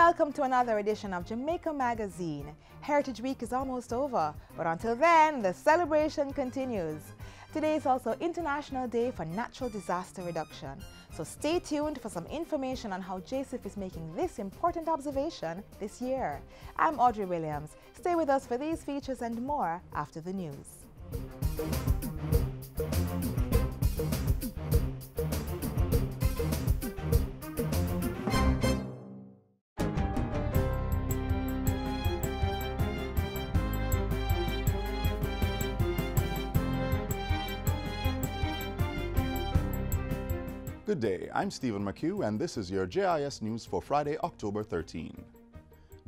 welcome to another edition of Jamaica Magazine. Heritage Week is almost over, but until then, the celebration continues. Today is also International Day for Natural Disaster Reduction, so stay tuned for some information on how JSIF is making this important observation this year. I'm Audrey Williams. Stay with us for these features and more after the news. Good day, I'm Stephen McHugh and this is your JIS News for Friday, October 13.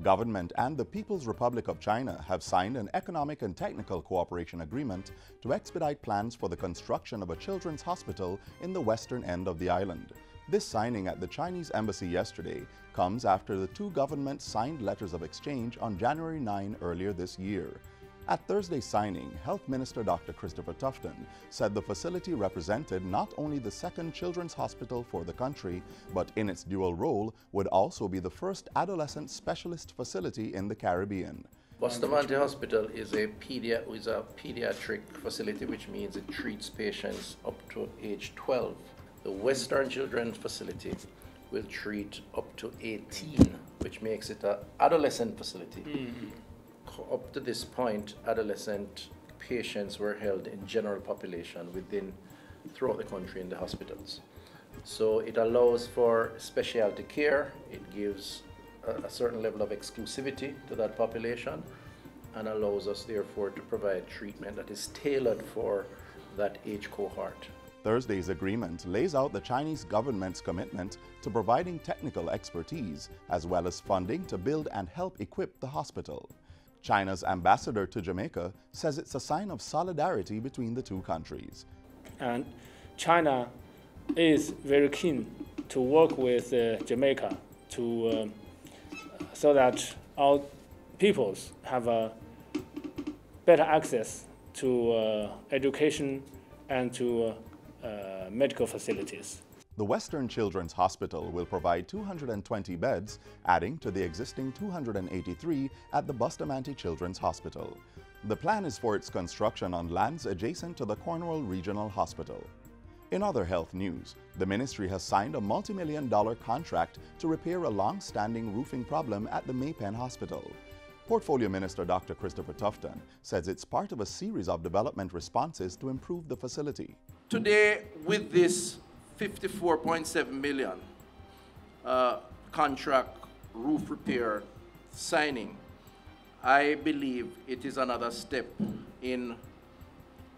Government and the People's Republic of China have signed an economic and technical cooperation agreement to expedite plans for the construction of a children's hospital in the western end of the island. This signing at the Chinese embassy yesterday comes after the two governments signed letters of exchange on January 9 earlier this year. At Thursday's signing, Health Minister Dr. Christopher Tufton said the facility represented not only the second children's hospital for the country, but in its dual role would also be the first adolescent specialist facility in the Caribbean. Bustamante Hospital is a pediatric facility, which means it treats patients up to age 12. The Western Children's Facility will treat up to 18, which makes it an adolescent facility. Up to this point, adolescent patients were held in general population throughout the country in the hospitals. So it allows for specialty care, it gives a certain level of exclusivity to that population, and allows us therefore to provide treatment that is tailored for that age cohort. Thursday's agreement lays out the Chinese government's commitment to providing technical expertise as well as funding to build and help equip the hospital. China's ambassador to Jamaica says it's a sign of solidarity between the two countries. And China is very keen to work with Jamaica so that our peoples have a better access to education and to medical facilities. The Western Children's Hospital will provide 220 beds, adding to the existing 283 at the Bustamante Children's Hospital. The plan is for its construction on lands adjacent to the Cornwall Regional Hospital. In other health news, the ministry has signed a multi-million-dollar contract to repair a long-standing roofing problem at the Maypen Hospital. Portfolio Minister Dr. Christopher Tufton says it's part of a series of development responses to improve the facility. Today, with this 54.7 million contract roof repair signing, I believe it is another step in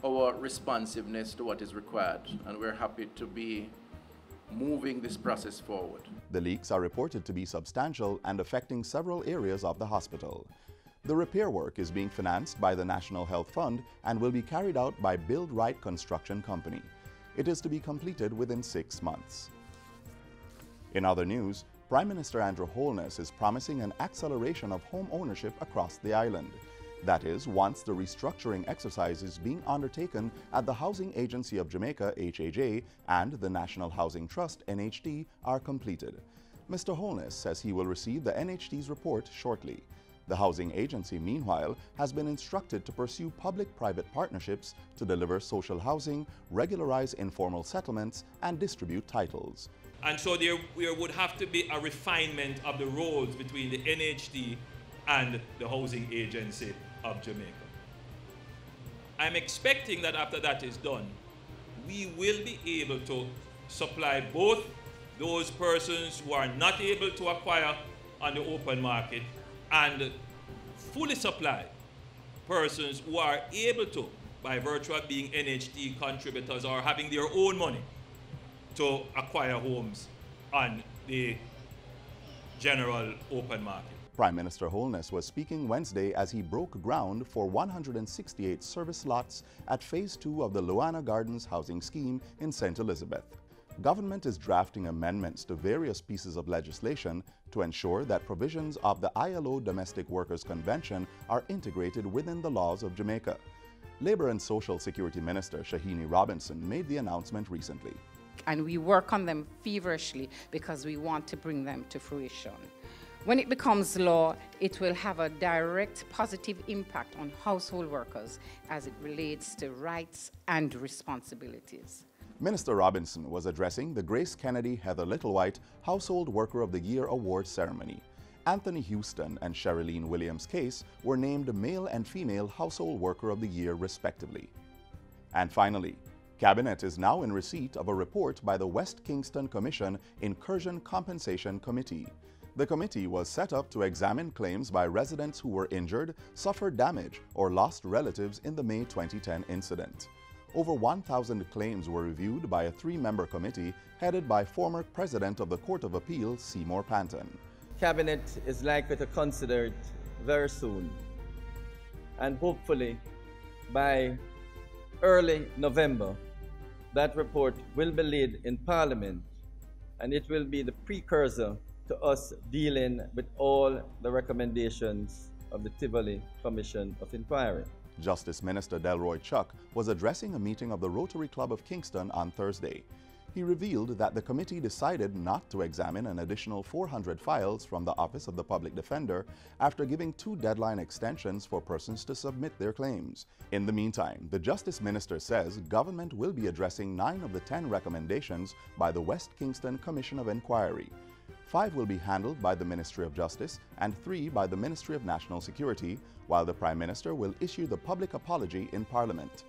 our responsiveness to what is required, and we're happy to be moving this process forward. The leaks are reported to be substantial and affecting several areas of the hospital. The repair work is being financed by the National Health Fund and will be carried out by Build Right Construction Company. It is to be completed within 6 months. In other news, Prime Minister Andrew Holness is promising an acceleration of home ownership across the island. That is, once the restructuring exercises being undertaken at the Housing Agency of Jamaica, HAJ, and the National Housing Trust, NHT, are completed. Mr. Holness says he will receive the NHT's report shortly. The housing agency, meanwhile, has been instructed to pursue public-private partnerships to deliver social housing, regularize informal settlements, and distribute titles. And so there would have to be a refinement of the roles between the NHT and the Housing Agency of Jamaica. I'm expecting that after that is done, we will be able to supply both those persons who are not able to acquire on the open market and fully supply persons who are able to, by virtue of being NHT contributors or having their own money, to acquire homes on the general open market. Prime Minister Holness was speaking Wednesday as he broke ground for 168 service lots at Phase 2 of the Luana Gardens housing scheme in St. Elizabeth. Government is drafting amendments to various pieces of legislation to ensure that provisions of the ILO Domestic Workers Convention are integrated within the laws of Jamaica. Labor and Social Security Minister Shahini Robinson made the announcement recently. And we work on them feverishly because we want to bring them to fruition. When it becomes law, it will have a direct positive impact on household workers as it relates to rights and responsibilities. Minister Robinson was addressing the Grace Kennedy Heather Littlewhite Household Worker of the Year Award ceremony. Anthony Houston and Sherilyn Williams Case were named Male and Female Household Worker of the Year respectively. And finally, Cabinet is now in receipt of a report by the West Kingston Commission Incursion Compensation Committee. The committee was set up to examine claims by residents who were injured, suffered damage, or lost relatives in the May 2010 incident. Over 1,000 claims were reviewed by a 3-member committee headed by former President of the Court of Appeal, Seymour Panton. Cabinet is likely to consider it very soon, and hopefully by early November, that report will be laid in Parliament, and it will be the precursor to us dealing with all the recommendations of the Tivoli Commission of Inquiry. Justice Minister Delroy Chuck was addressing a meeting of the Rotary Club of Kingston on Thursday. He revealed that the committee decided not to examine an additional 400 files from the Office of the Public Defender after giving 2 deadline extensions for persons to submit their claims. In the meantime, the Justice Minister says government will be addressing 9 of the 10 recommendations by the West Kingston Commission of Inquiry. 5 will be handled by the Ministry of Justice and 3 by the Ministry of National Security, while the Prime Minister will issue the public apology in Parliament.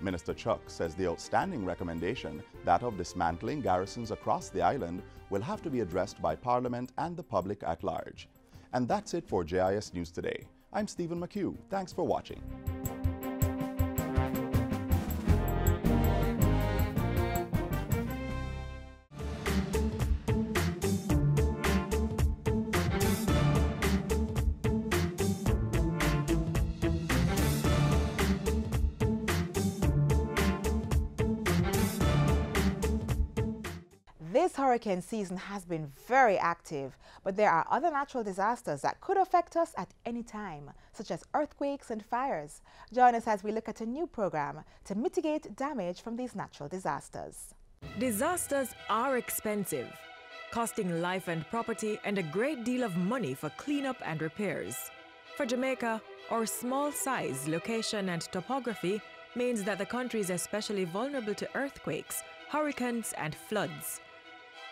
Minister Chuck says the outstanding recommendation, that of dismantling garrisons across the island, will have to be addressed by Parliament and the public at large. And that's it for JIS News Today. I'm Stephen McHugh. Thanks for watching. This hurricane season has been very active, but there are other natural disasters that could affect us at any time, such as earthquakes and fires. Join us as we look at a new program to mitigate damage from these natural disasters. Disasters are expensive, costing life and property and a great deal of money for cleanup and repairs. For Jamaica, our small size, location and topography means that the country is especially vulnerable to earthquakes, hurricanes and floods.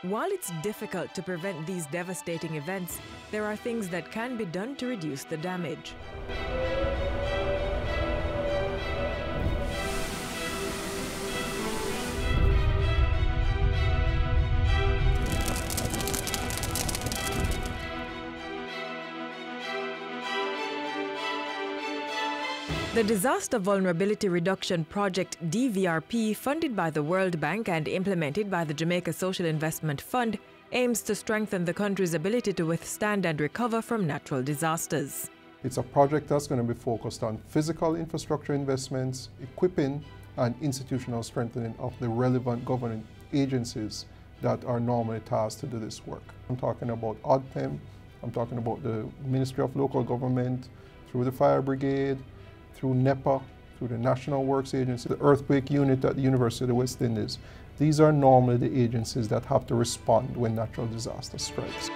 While it's difficult to prevent these devastating events, there are things that can be done to reduce the damage. The Disaster Vulnerability Reduction Project DVRP, funded by the World Bank and implemented by the Jamaica Social Investment Fund, aims to strengthen the country's ability to withstand and recover from natural disasters. It's a project that's going to be focused on physical infrastructure investments, equipping and institutional strengthening of the relevant government agencies that are normally tasked to do this work. I'm talking about ODPEM, I'm talking about the Ministry of Local Government, through the Fire Brigade, through NEPA, through the National Works Agency, the Earthquake Unit at the University of the West Indies. These are normally the agencies that have to respond when natural disaster strikes.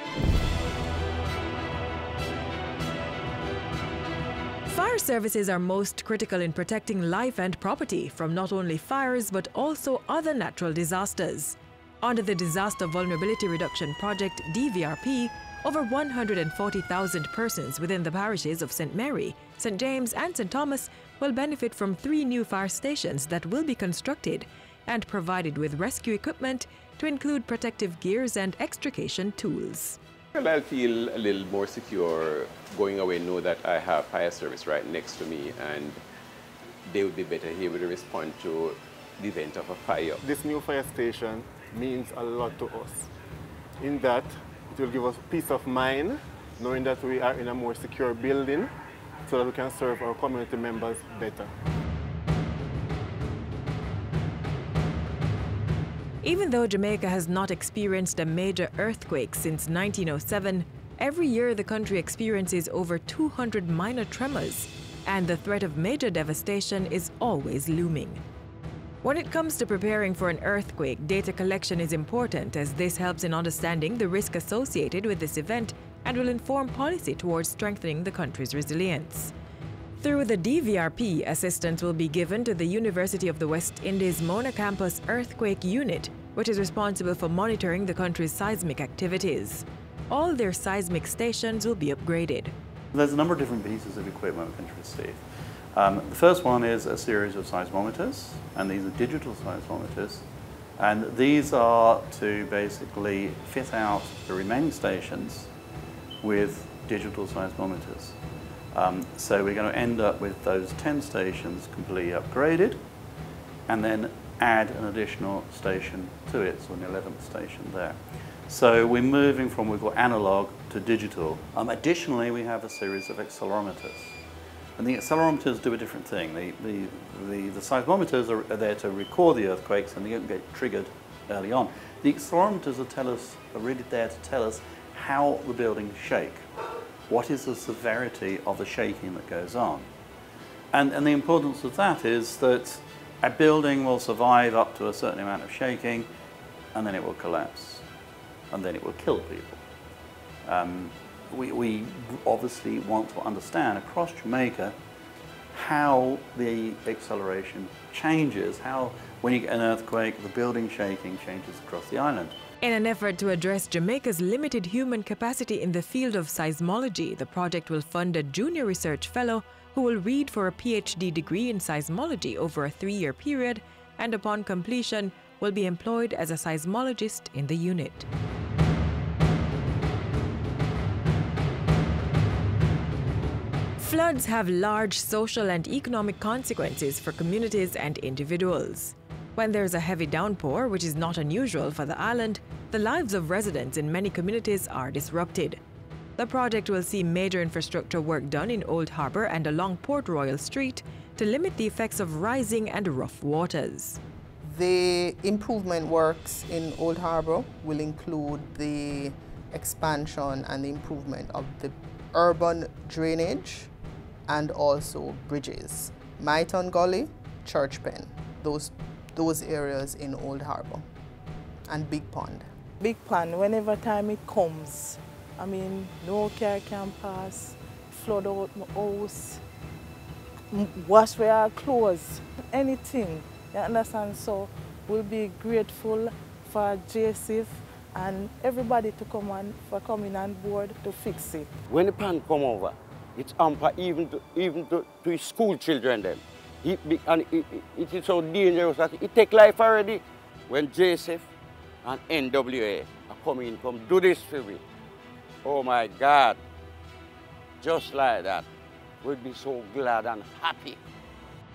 Fire services are most critical in protecting life and property from not only fires but also other natural disasters. Under the Disaster Vulnerability Reduction Project DVRP, over 140,000 persons within the parishes of St. Mary, St. James and St. Thomas will benefit from 3 new fire stations that will be constructed and provided with rescue equipment to include protective gears and extrication tools. Well, I'll feel a little more secure going away, know that I have fire service right next to me and they will be better able to respond to the event of a fire. This new fire station means a lot to us. In that, it will give us peace of mind, knowing that we are in a more secure building so that we can serve our community members better. Even though Jamaica has not experienced a major earthquake since 1907, every year the country experiences over 200 minor tremors, and the threat of major devastation is always looming. When it comes to preparing for an earthquake, data collection is important as this helps in understanding the risk associated with this event and will inform policy towards strengthening the country's resilience. Through the DVRP, assistance will be given to the University of the West Indies Mona Campus Earthquake Unit, which is responsible for monitoring the country's seismic activities. All their seismic stations will be upgraded. There's a number of different pieces of equipment we can receive. The first one is a series of seismometers, and these are digital seismometers. And these are to basically fit out the remaining stations with digital seismometers. So we're going to end up with those 10 stations completely upgraded, and then add an additional station to it, so an 11th station there. So we're moving from, we've got analog to digital. Additionally, we have a series of accelerometers. And the accelerometers do a different thing. The seismometers are there to record the earthquakes, and they don't get triggered early on. The accelerometers are really there to tell us how the buildings shake. What is the severity of the shaking that goes on? And the importance of that is that a building will survive up to a certain amount of shaking, and then it will collapse, and then it will kill people. We obviously want to understand across Jamaica how the acceleration changes, how when you get an earthquake, the building shaking changes across the island. In an effort to address Jamaica's limited human capacity in the field of seismology, the project will fund a junior research fellow who will read for a PhD degree in seismology over a 3-year period, and upon completion will be employed as a seismologist in the unit. Floods have large social and economic consequences for communities and individuals. When there's a heavy downpour, which is not unusual for the island, the lives of residents in many communities are disrupted. The project will see major infrastructure work done in Old Harbour and along Port Royal Street to limit the effects of rising and rough waters. The improvement works in Old Harbour will include the expansion and the improvement of the urban drainage and also bridges. Myton Gully, Church Pen, those areas in Old Harbour, and Big Pond. Big Pond, whenever time it comes, I mean, no car can pass, flood out my house, wash our clothes, anything, you understand? So we'll be grateful for JSIF and everybody to come on, for coming on board to fix it. When the pond come over, it's hamper even to school children then. It is so dangerous that it take life already. When JSF and NWA are coming, come do this for me. Oh my God, just like that. We'll be so glad and happy.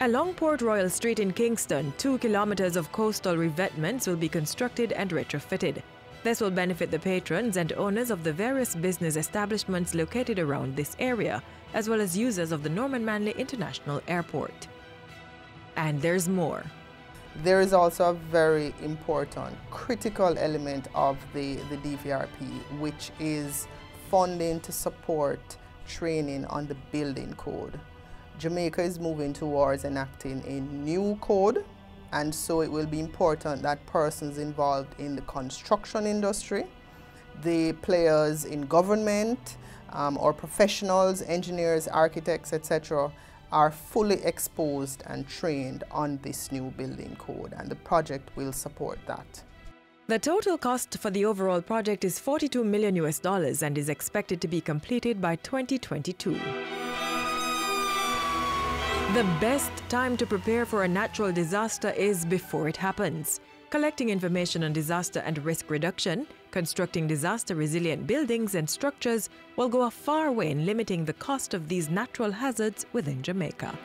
Along Port Royal Street in Kingston, 2 kilometers of coastal revetments will be constructed and retrofitted. This will benefit the patrons and owners of the various business establishments located around this area, as well as users of the Norman Manley International Airport. And there's more. There is also a very important, critical element of the DVRP, which is funding to support training on the building code. Jamaica is moving towards enacting a new code, and so it will be important that persons involved in the construction industry, the players in government, or professionals, engineers, architects, etc., are fully exposed and trained on this new building code, and the project will support that. The total cost for the overall project is $42 million and is expected to be completed by 2022. The best time to prepare for a natural disaster is before it happens. Collecting information on disaster and risk reduction, constructing disaster-resilient buildings and structures will go a far way in limiting the cost of these natural hazards within Jamaica.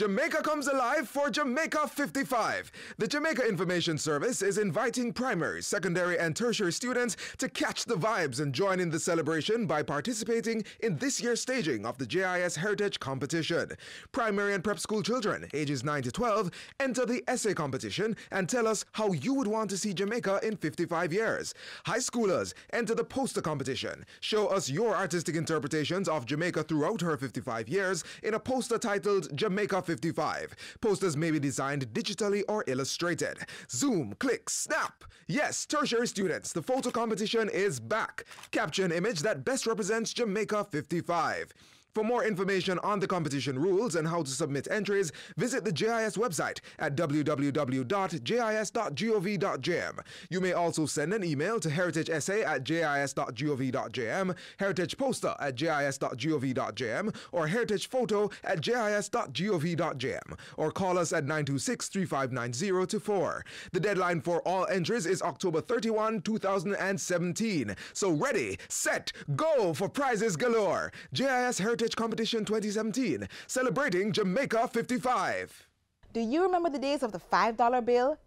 Jamaica comes alive for Jamaica 55. The Jamaica Information Service is inviting primary, secondary, and tertiary students to catch the vibes and join in the celebration by participating in this year's staging of the JIS Heritage Competition. Primary and prep school children, ages 9 to 12, enter the essay competition and tell us how you would want to see Jamaica in 55 years. High schoolers, enter the poster competition. Show us your artistic interpretations of Jamaica throughout her 55 years in a poster titled Jamaica 55. Posters may be designed digitally or illustrated. Zoom, click, snap. Yes, tertiary students, the photo competition is back. Capture an image that best represents Jamaica 55. For more information on the competition rules and how to submit entries, visit the JIS website at www.jis.gov.jm. You may also send an email to heritageessay@jis.gov.jm, heritageposter@jis.gov.jm, or heritagephoto@jis.gov.jm, or call us at 926-3590-4. The deadline for all entries is October 31, 2017. So ready, set, go for prizes galore. JIS Heritage Competition 2017, celebrating Jamaica 55. Do you remember the days of the $5 bill?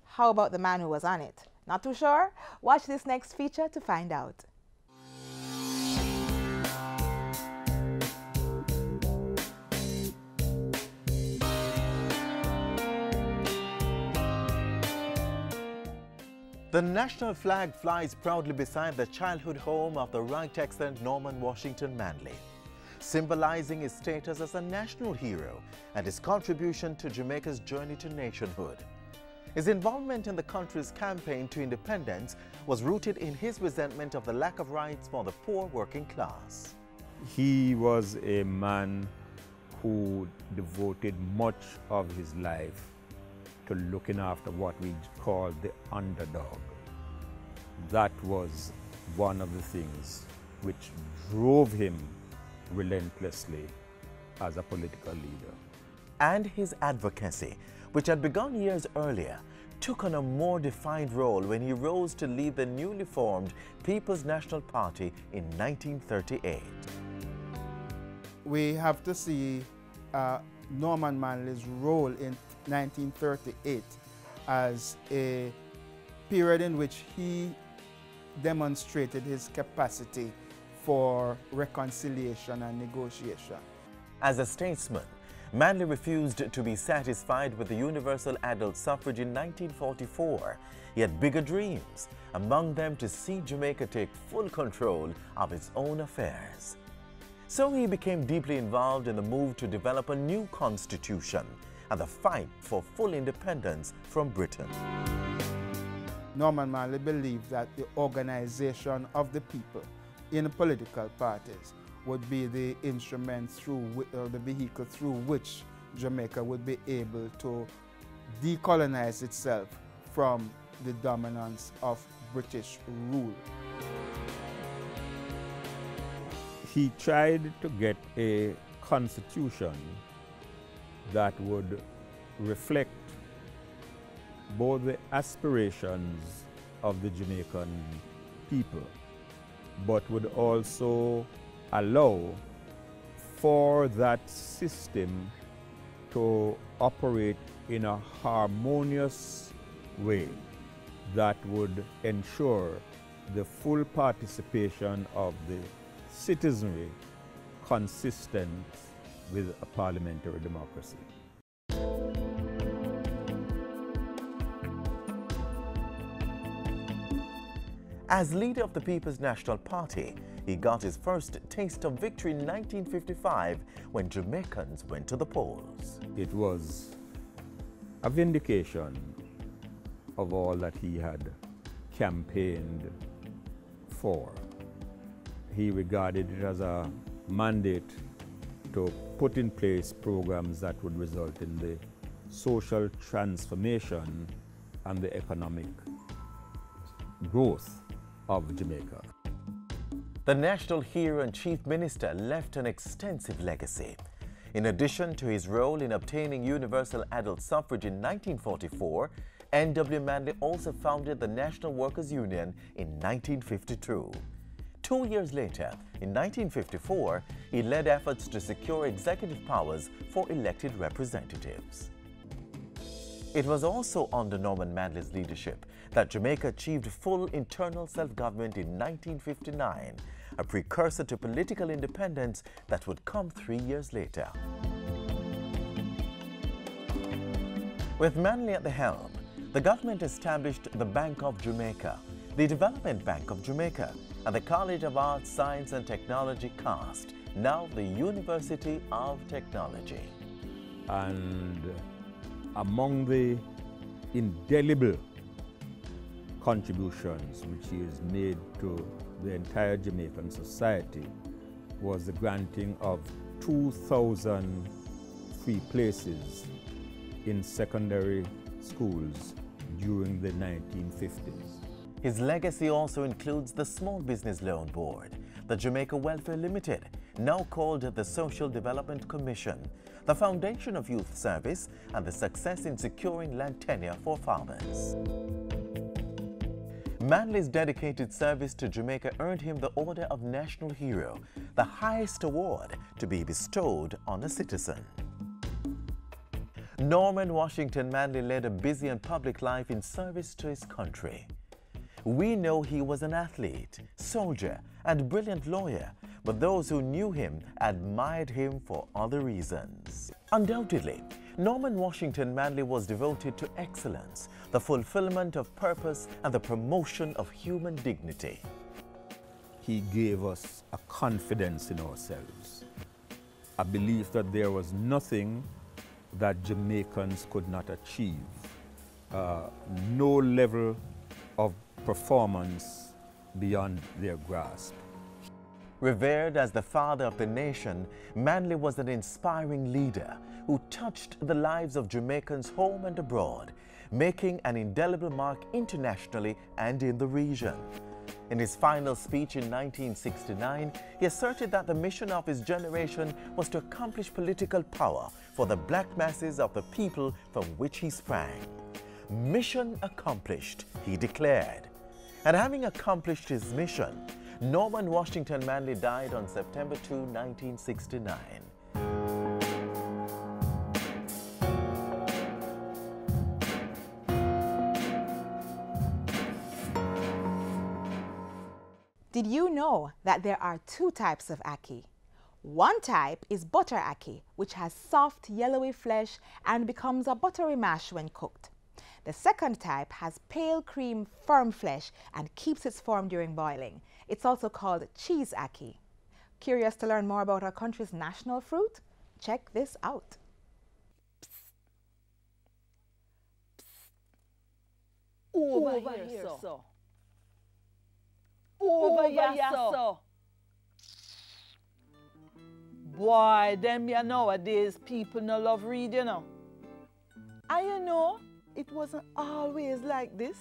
How about the man who was on it? Not too sure? Watch this next feature to find out. The national flag flies proudly beside the childhood home of the right excellent Norman Washington Manley, symbolizing his status as a national hero and his contribution to Jamaica's journey to nationhood. His involvement in the country's campaign to independence was rooted in his resentment of the lack of rights for the poor working class. He was a man who devoted much of his life to looking after what we call the underdog. That was one of the things which drove him relentlessly as a political leader. And his advocacy, which had begun years earlier, took on a more defined role when he rose to lead the newly formed People's National Party in 1938. We have to see Norman Manley's role in 1938 as a period in which he demonstrated his capacity for reconciliation and negotiation. As a statesman, Manley refused to be satisfied with the universal adult suffrage in 1944. He had bigger dreams, among them to see Jamaica take full control of its own affairs. So he became deeply involved in the move to develop a new constitution and the fight for full independence from Britain. Norman Manley believed that the organization of the people in the political parties would be the instrument through, or the vehicle through which Jamaica would be able to decolonize itself from the dominance of British rule. He tried to get a constitution that would reflect both the aspirations of the Jamaican people, but would also allow for that system to operate in a harmonious way that would ensure the full participation of the citizenry consistent with a parliamentary democracy. As leader of the People's National Party, he got his first taste of victory in 1955 when Jamaicans went to the polls. It was a vindication of all that he had campaigned for. He regarded it as a mandate to put in place programs that would result in the social transformation and the economic growth of Jamaica. The national hero and chief minister left an extensive legacy. In addition to his role in obtaining universal adult suffrage in 1944, N.W. Manley also founded the National Workers' Union in 1952. 2 years later, in 1954, he led efforts to secure executive powers for elected representatives. It was also under Norman Manley's leadership that Jamaica achieved full internal self-government in 1959, a precursor to political independence that would come 3 years later. With Manley at the helm, the government established the Bank of Jamaica, the Development Bank of Jamaica, and the College of Arts, Science and Technology CAST, now the University of Technology. And among the indelible contributions which he has made to the entire Jamaican society was the granting of 2,000 free places in secondary schools during the 1950s. His legacy also includes the Small Business Loan Board, the Jamaica Welfare Limited, now called the Social Development Commission, the Foundation of Youth Service, and the success in securing land tenure for farmers. Manley's dedicated service to Jamaica earned him the Order of National Hero, the highest award to be bestowed on a citizen. Norman Washington Manley led a busy and public life in service to his country. We know he was an athlete, soldier, and brilliant lawyer, but those who knew him admired him for other reasons. Undoubtedly, Norman Washington Manley was devoted to excellence, the fulfillment of purpose, and the promotion of human dignity. He gave us a confidence in ourselves, a belief that there was nothing that Jamaicans could not achieve, no level of performance beyond their grasp. Revered as the father of the nation, Manley was an inspiring leader who touched the lives of Jamaicans home and abroad, making an indelible mark internationally and in the region. In his final speech in 1969, he asserted that the mission of his generation was to accomplish political power for the black masses of the people from which he sprang. Mission accomplished, he declared. And having accomplished his mission, Norman Washington Manley died on September 2, 1969. Did you know that there are 2 types of ackee? One type is butter ackee, which has soft yellowy flesh and becomes a buttery mash when cooked. The second type has pale cream firm flesh and keeps its form during boiling. It's also called cheese ackee. Curious to learn more about our country's national fruit? Check this out. Over here, so. Over here, so. Boy, them ya nowadays people no love read, you know. And you know, it wasn't always like this.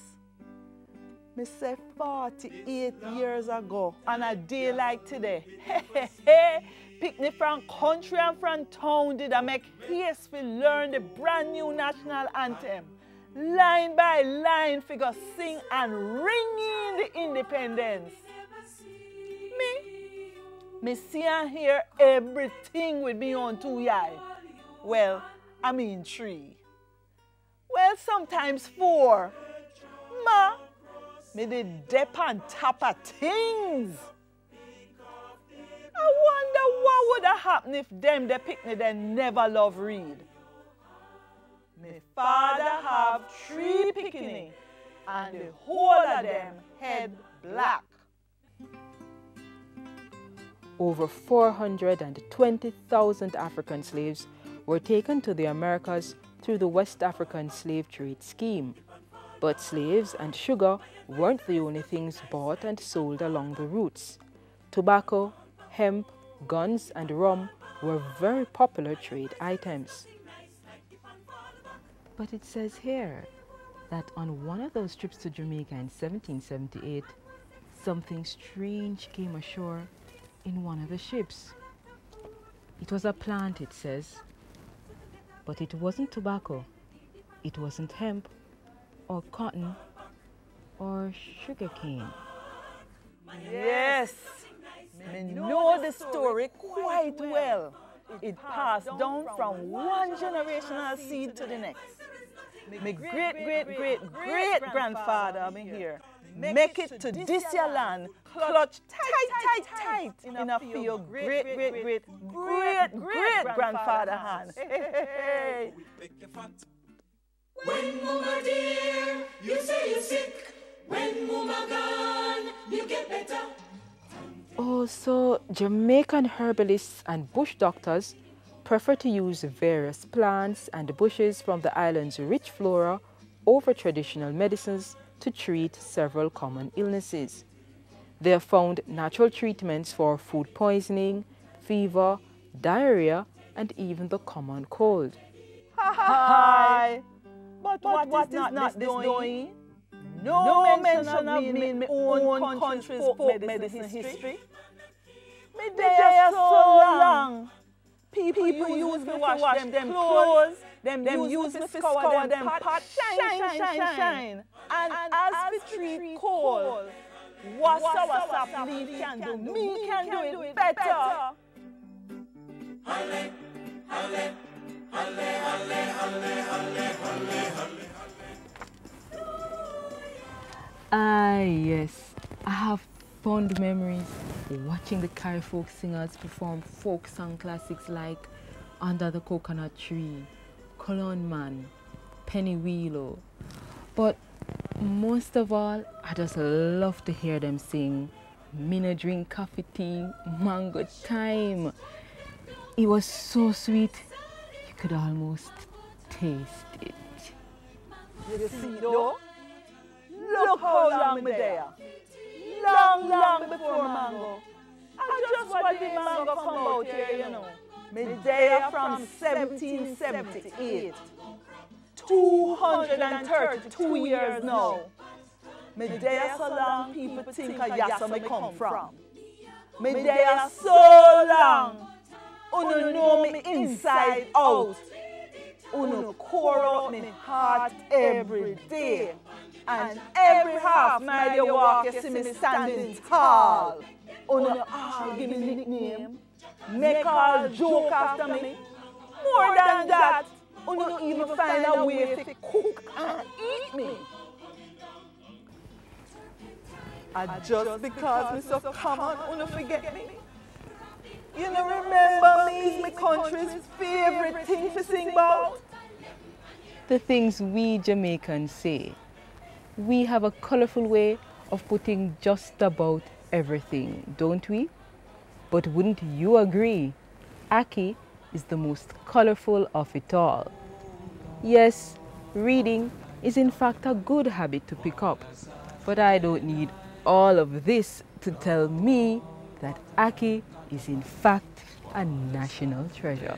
Me say 48 years ago, on a day like today, picnic from country and from town did I make haste to learn the brand new national anthem. Line by line, figure sing and ring in the independence. Me see and hear everything with me on 2 eye. Well, I mean 3. Well, sometimes 4. Ma, me did dip on top of things. I wonder what would have happened if them the picnic they never love read. Me father have 3 picnic and the whole of them head black. Over 420,000 African slaves were taken to the Americas through the West African slave trade scheme. But slaves and sugar weren't the only things bought and sold along the routes. Tobacco, hemp, guns, and rum were very popular trade items. But it says here that on one of those trips to Jamaica in 1778, something strange came ashore in one of the ships. It was a plant, it says, but it wasn't tobacco, it wasn't hemp, or cotton, or sugar cane. Yes, I know the story quite well. It passed down from one generational seed to the next. My great-great-great-great-grandfather over here make it to this year land, clutch tight in a few great-great-great-great-grandfather hand. Hey. When mama dear, you say you're sick. When mama gone, you get better. Oh, so Jamaican herbalists and bush doctors prefer to use various plants and bushes from the island's rich flora over traditional medicines to treat several common illnesses. They have found natural treatments for food poisoning, fever, diarrhea, and even the common cold. Hi! But what is not this doing? No mention of me in my own country's folk medicine history. Me there so long. People use me to wash them clothes, them use me to scour them pot, shine. And as we treat cold, what our leaf can do, me can do it better. Halle, halle, halle, halle, halle, halle, halle, halle. Ah, yes. I have fond memories watching the Carri folk singers perform folk song classics like Under the Coconut Tree, Colon Man, Penny Wheelo. But most of all, I just love to hear them sing Me No Drink Coffee Tea, Mango Time. It was so sweet, you could almost taste it. You see though? Look how long me there. Long before mango. And just what did mango come out here, you know? Me there from 1778. 232 years now. Me there so long people think of Yassa me come from. Me there so long. Uno know me inside out. Uno pour out me heart every day. And every half mile you walk, you see me standing tall. Uno all give me nickname, make all joke after me. More than that, uno even find a way to cook and eat me. And just because me so common, uno forget me. You know, remember me is my country's favorite thing to sing about. The things we Jamaicans say. We have a colorful way of putting just about everything, don't we? But wouldn't you agree? Ackee is the most colorful of it all. Yes, reading is in fact a good habit to pick up, but I don't need all of this to tell me that Ackee is in fact a national treasure.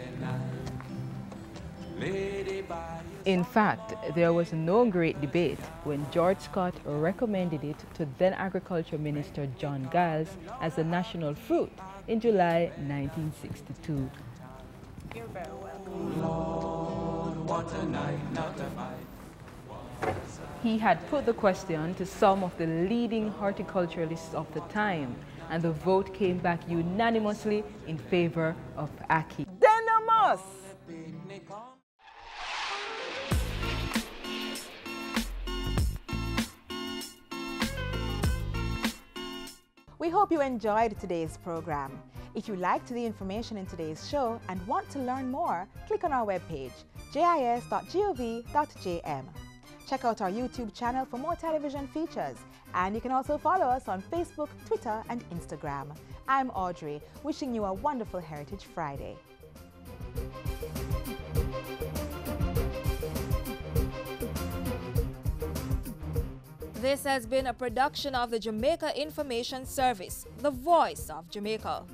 In fact, there was no great debate when George Scott recommended it to then Agriculture Minister John Giles as a national fruit in July 1962. You're very welcome. Lord, what a night, not a fight. He had put the question to some of the leading horticulturalists of the time, and the vote came back unanimously in favor of Ackee. Denamus! We hope you enjoyed today's program. If you liked the information in today's show and want to learn more, click on our webpage, jis.gov.jm. Check out our YouTube channel for more television features, and you can also follow us on Facebook, Twitter, and Instagram. I'm Audrey, wishing you a wonderful Heritage Friday. This has been a production of the Jamaica Information Service, the voice of Jamaica.